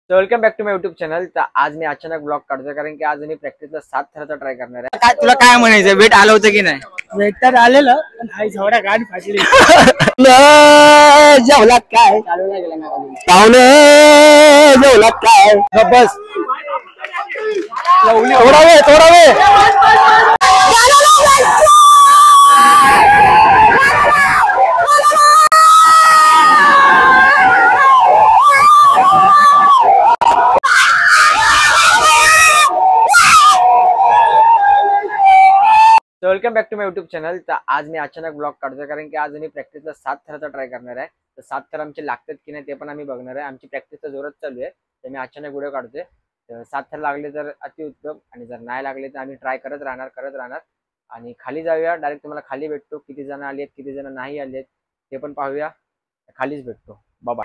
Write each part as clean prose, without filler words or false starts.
तर welcome back to my YouTube channel. तर आज मी अचानक ब्लॉग काढतोय कारण की आज मी प्रॅक्टिसला 7 थराचा ट्राय करणार आहे। काय तुला काय म्हणायचं, वेट आलं होतं की नाही? वेट तर आलेलं पण आई झवडा गाड फाटली। जेवला काय पाहुणे, जेवला काय? बस थोडा वेळ welcome back to my YouTube channel. तर आज मी अचानक ब्लॉग काढतोय कारण की आज मी प्रॅक्टिसला 7 थराचा ट्राय करणार आहे। तर 7 थर आमचे लागतात की नाही ते पण आम्ही बघणार आहे। आमची प्रॅक्टिस तर जोरात चालू आहे, तर मी अचानक व्हिडिओ काढतोय। तर 7 थर लागले तर अतिउत्तम, आणि जर नाही लागले तर आम्ही ट्राय करत राहणार। आणि खाली जाऊया, डायरेक्ट तुम्हाला खाली भेटतो। किती जण आले आहेत, किती जण नाही आले ते पण पाहूया। खालीच भेटतो, बाबा।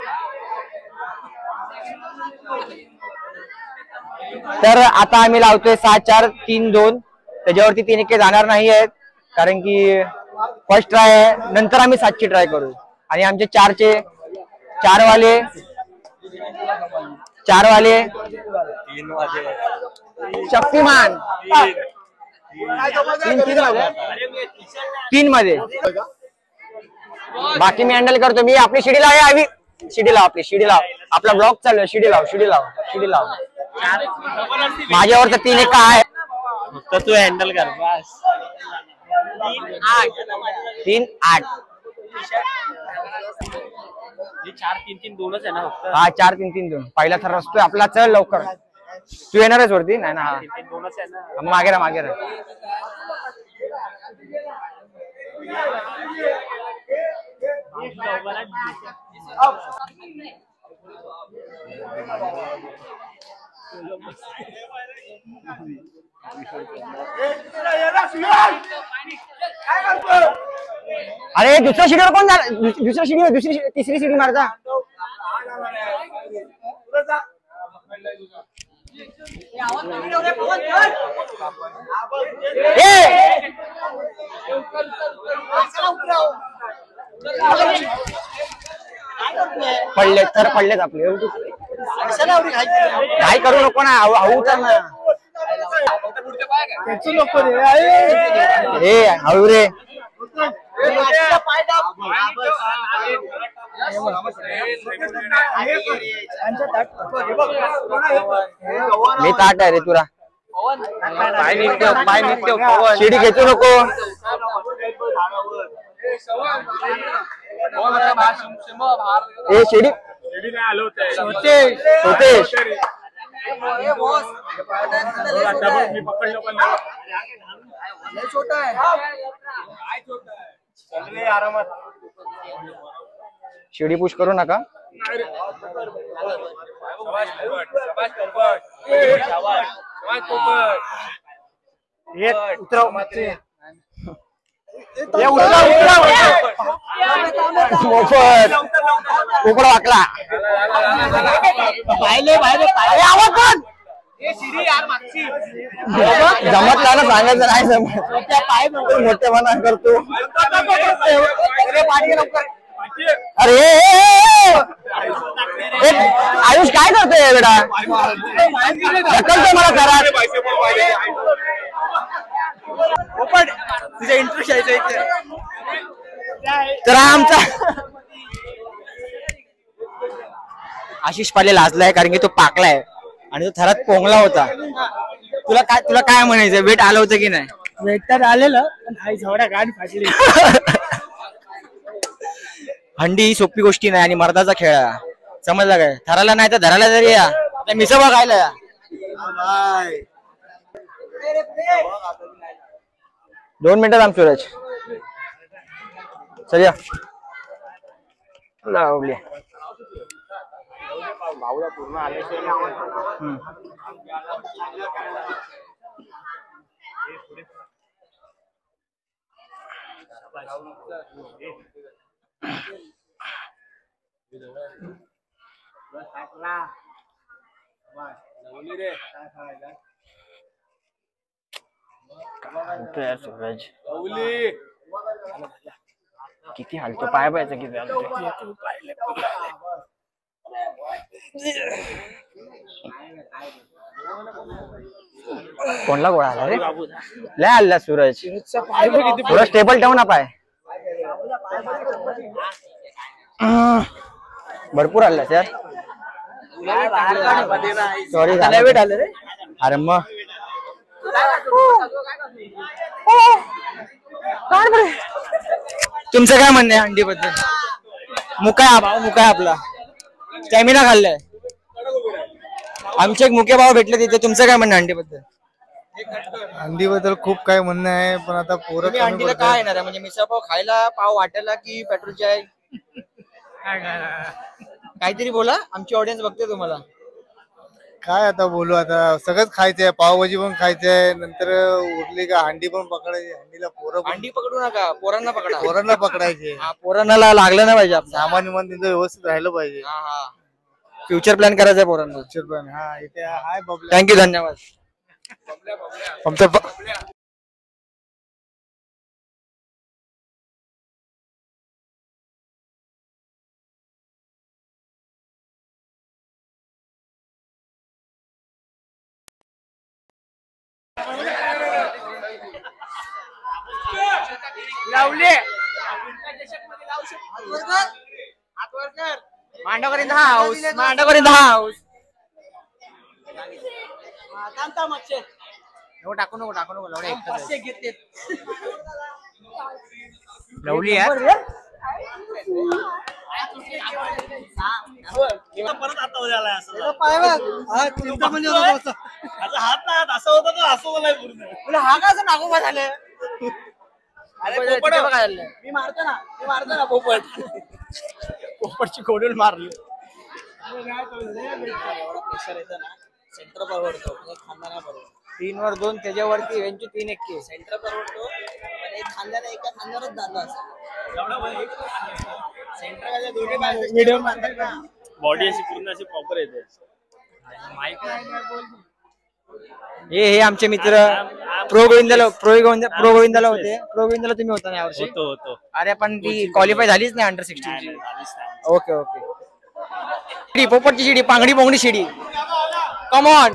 तर आता आम्ही लावतोय 6 4 3 2। त्याच्यावरती 3 1 जाणार नाही आहेत कारण की फर्स्ट ट्राय आहे, नंतर आम्ही 7 ची ट्राय करू। आणि आमचे 4 वाले शक्तिमान 3 मध्ये। बाकी मी हँडल करतो। मी आपली शिडी लाव, शिडी लाव, आपला ब्लॉग चालू आहे। शिडी लाव माझ्यावर तर 3 1 आहे, तर तू हँडल कर बस। 3 8 4 3 3 2च आहे ना फक्त। हा 4 3 3 2 पहिला थर असतोय आपला। चल लवकर, तू येणारच वरती? नाही ना, हा 3 3 2च आहे ना। मागे राहा। अरे दुसऱ्या शिडीवर कोण झालं? दुसऱ्या शिडीवर तिसरी शिडी मारता। पडलेत आपले। काय करू नको ना, हळू तर ना हे हळू रे। मी ताट आहे रे तुला। शिडी घेतो नको। ए शिडी सोतेश शिडी पुश करू नका। उपड वाकला जमत नाही ना, सांगायचं नाही जमत। मोठेपणा करतो। अरे आयुष काय करतोय बेटा? ढकलतोय मला घरात। तुझा इंटरेस्ट आहे तर आमचा आशिष पाले लाजलाय कारण की तो पाकलाय आणि तो थरात पोंगला होता। तुला काय म्हणायचं, वेट आलं होतं की नाही? वेट तर आलेलं पण आई झवडा गाड फाटली। हंडी ही सोपी गोष्टी नाही आणि मर्दाचा खेळ आहे, समजला काय? थराला नाही तर धराला तरी या, मिसळ खायला या। 2 मिनिटं थांब सूरज। चल या लावली। पूर्ण आले सूरज किती हालतो, पाय पायचं किती हालतो। कोणला गोळा आला रे? लय आला सूरज. सूरज टेबल ठेव ना पाय. भरपूर आला यार. सॉरी अरे मग तुमचं काय म्हणणं आहे अंडीबद्दल? मुका भाव मुका आपला स्टॅमिना खाल्लाय. आमचे एक मुके भाव भेटले तिथे. तुमचं काय म्हणणं अंडीबद्दल? अंडीबद्दल खूप काय म्हणणं आहे, पण आता पोरं तुम्ही अंडीला काय येणार आहे? म्हणजे मिसळ पाव खायला, पाव वाटायला की पेट्रोलची आहे? काहीतरी बोला, आमची ऑडियन्स बघते तुम्हाला. काय आता बोलू, आता सगळंच खायचंय, पावभाजी पण खायचंय, नंतर उरली का हंडी पण पकडायची. हंडीला अंडी पकडू नका, पोरांना पकडा. पोरांना पकडायचे. पोरांना लागलं नाही पाहिजे. सामान्य मन त्यांचं व्यवस्थित राहिलं पाहिजे. फ्युचर प्लॅन करायचा पोरांना. पण हा इथे हाय बबल्या. थँक्यू, धन्यवाद. आमचं लावले Mandavkar in the house. Mandavkar in the house. टाकू नको लवली यार. परत आता झालाय हात ना असं होतं तो असं बोलाय पूर्ण. हा का असं नागोबा झालं? मी मारतो ना पोपट. पोपटची कोडून मारली. प्रेशर येतं ना, सेंटर परवडतो, खांदा नाही परवडतो. 3 वर 2 त्याच्यावरती यांची 3 1 सेंटर परवडतो, पण एक खांद्याने एका खांद्यावरच जातो असं. सेंटर दोन्ही व्हिडिओ मारतात ना, बॉडी अशी पूर्ण अशी प्रॉपर येते. हे आमचे मित्र प्रो गोविंदाला होते. प्रो गोविंदाला तुम्ही होता ना यावर्षी? होतो. अरे पण ती क्वालिफाय झालीच नाही अंडर 16 ची. ओके. पोपटची शिडी, पांगडी पोंगडी शिडी. Come on.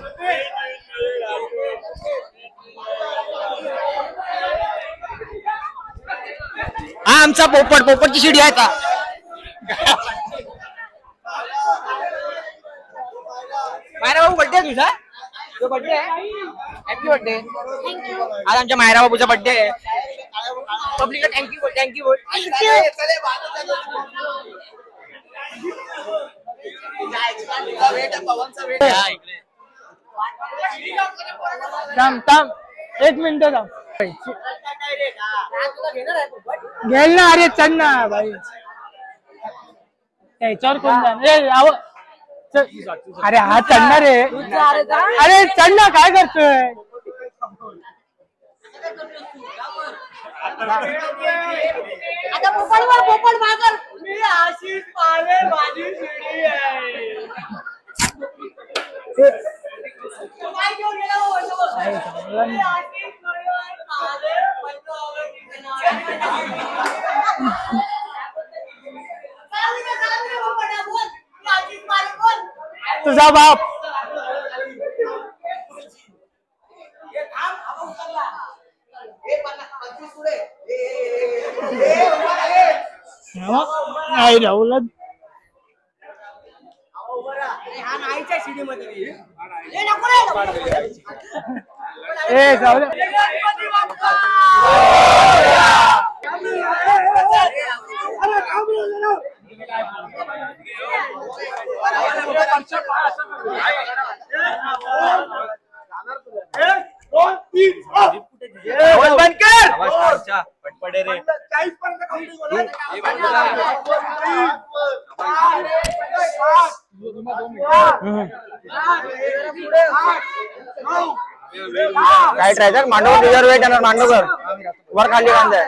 हा आमचा पोपटची शिडी आहे का? मायरा बाबू बर्थडे आहे तुझा? तो बर्थडे आहे. Happy birthday. आज आमच्या मायरा बाबूचा बर्थडे आहे. पब्लिकला थँक्यू बोल. थांब 1 मिनिट थांब. घेल ना. अरे चल ना भाई, याच्यावर कोण जाणार? अरे हा चढणार रे. अरे चढ ना, काय करतोय? आता पोपट मागल. मी आशिष पाले माझी शिडी आहे. काय घेऊन गेला हो? मी आशिष पाले तुझा बाप. नाही राहुल. पटपडे रे. काय ट्रायझर मांडवकर तुझ्यावर वेट येणार. मांडवकर वर खाली बांधाय.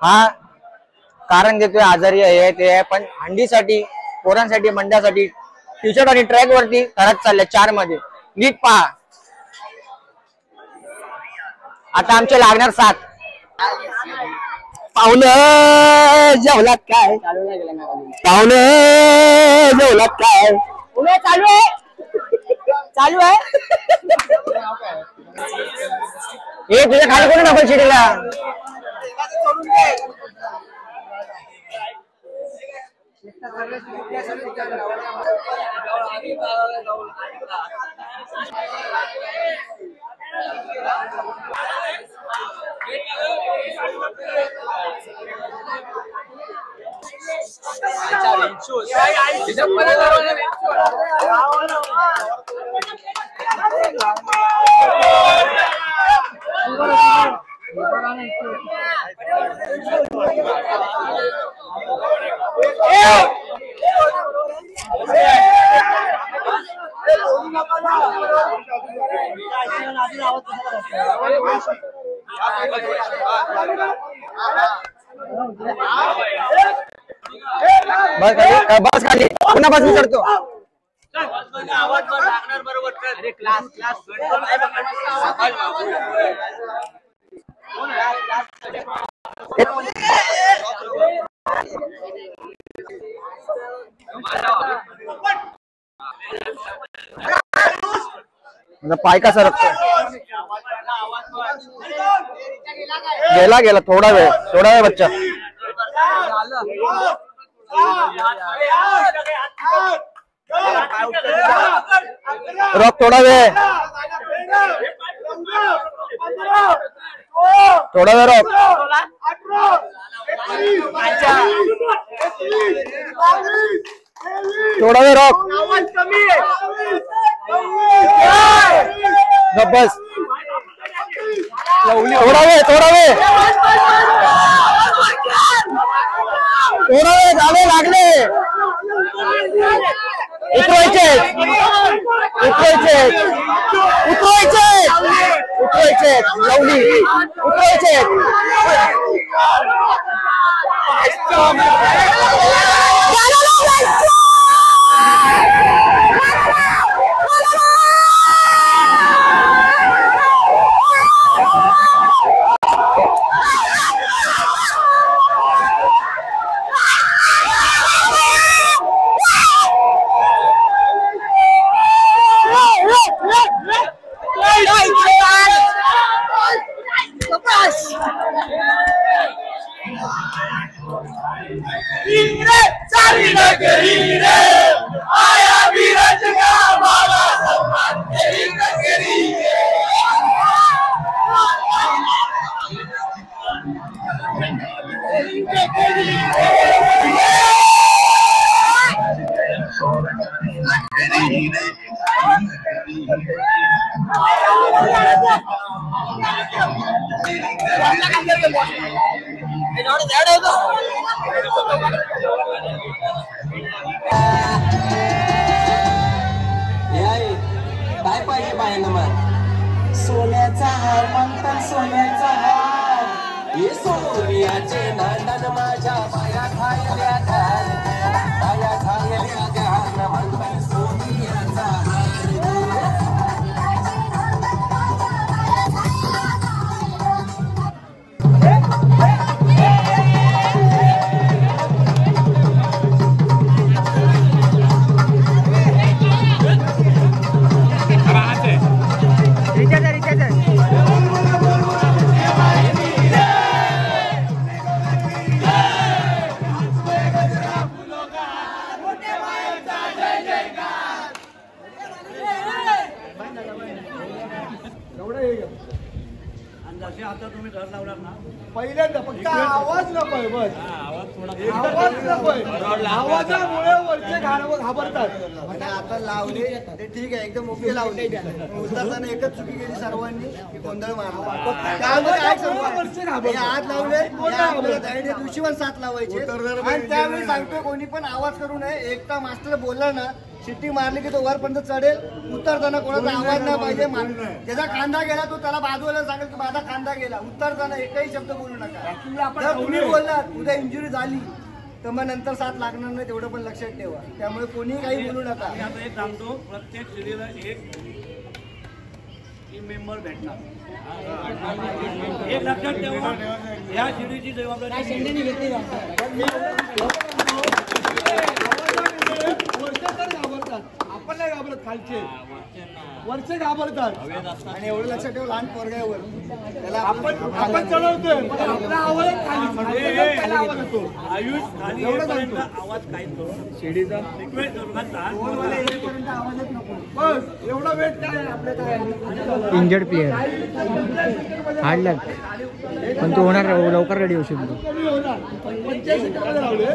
हा कारण देतोय आजारी आहे ते आहे, पण हंडीसाठी पोरांसाठी मंड्यासाठी टी शर्ट आणि ट्रॅक वरती खरंच चाललंय 4 मध्ये नीट पहा. आता आमचे लागणार 7. पाहुणं जेवलात काय? पाहुणं जेवलात काय? चालू आहे चालू आहे. हे तुझ्या खाली कोणी डबल शिडीला? बस खाली पुन्हा बस मी चढतो. पाय का सरकतो? गेला गेला थोडा वेळ बच्चा. रोक थोडा वेळ रोक. थोडा वेळ रोक. बस थोडा वेळ झाले लागले. उतरायचे लवली उतरायचे. काय पाहिजे बायांना मग? सोन्याचा हार म्हणतात, सोन्याचा हार. हे सोन्याचे नांदन माझ्या पाया खायल्या घाल, पाया खायल्या घाल म्हणतात सोन्याचा हार. पहिल्यांदा फक्त आवाज नको बस. आवाजामुळे वरचे घाबरतात. आणि आता लावले ते ठीक आहे, एकदम ओके लावले. उतरताना एकच चुकी केली सर्वांनी, गोंधळ मारला. त्यामुळे काय सांगू, हे आत लावले, त्या दिवशी पण 7 लावायचे. आणि त्यावेळी सांगतो कोणी पण आवाज करू नये. एकटा मास्टर बोलला ना, शिट्टी मारली की तो वरपर्यंत चढेल. उतरताना कोणाचा आवाज नाही पाहिजे. त्याचा खांदा गेला तो त्याला बाजूला सांगेल की माझा खांदा गेला. उतरताना एकही शब्द बोलू नका. जर तुम्ही बोललात उद्या इंजुरी झाली तर मग नंतर 7 लागणार नाही, तेवढं पण लक्षात ठेवा. त्यामुळे कोणी काही बोलू नका. आता एक सांगतो, प्रत्येक शिडीला एक टीम मेंबर भेटणार. एक लक्षात ठेवा, या शिडीची जबाबदारी आपण नाही घाबरत, खालचे वरचे घाबरतात. आणि एवढं लक्षात ठेवा, लहान पोरगावर त्याला आपण चढवतोय पण आपला आवाज खाली आवाज येतो. आयुष खाली येईपर्यंत आवाज काहीच करू शिडीचा रिक्वेस्ट दोघांचा बस एवढा वेट काय आपल्या इंजर्ड प्लेअर हार्ड लक, पण तो होणार लवकर रेडी होऊ शकतो. कमी होणार. 85 लावले.